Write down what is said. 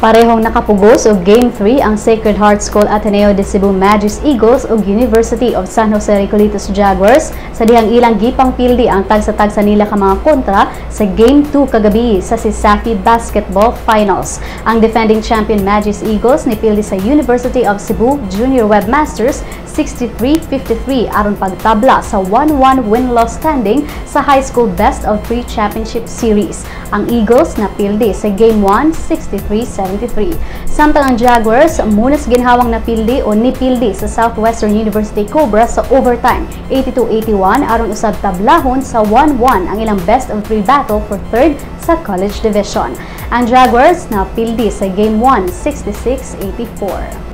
Parehong nakapugos og Game 3 ang Sacred Heart School Ateneo de Cebu Magis Eagles ug University of San Jose Recoletos Jaguars sa dihang ilang gipang pildi ang tagsa-tagsa nila ka mga kontra sa Game 2 kagabi sa Sisafi Basketball Finals. Ang defending champion Magis Eagles nipildi sa University of Cebu Junior Webmasters 63-53 aron pagtabla sa 1-1 win-loss standing sa High School Best of 3 Championship Series. Ang Eagles napildi sa Game 1 63-73. Samtang ang Jaguars munas ginhawang napildi o nipildi sa Southwestern University Cobra sa overtime 82-81 aron usab tablahon sa 1-1 ang ilang best of 3 battle for third sa College Division. Ang Jaguars napildi sa Game 1 66-84.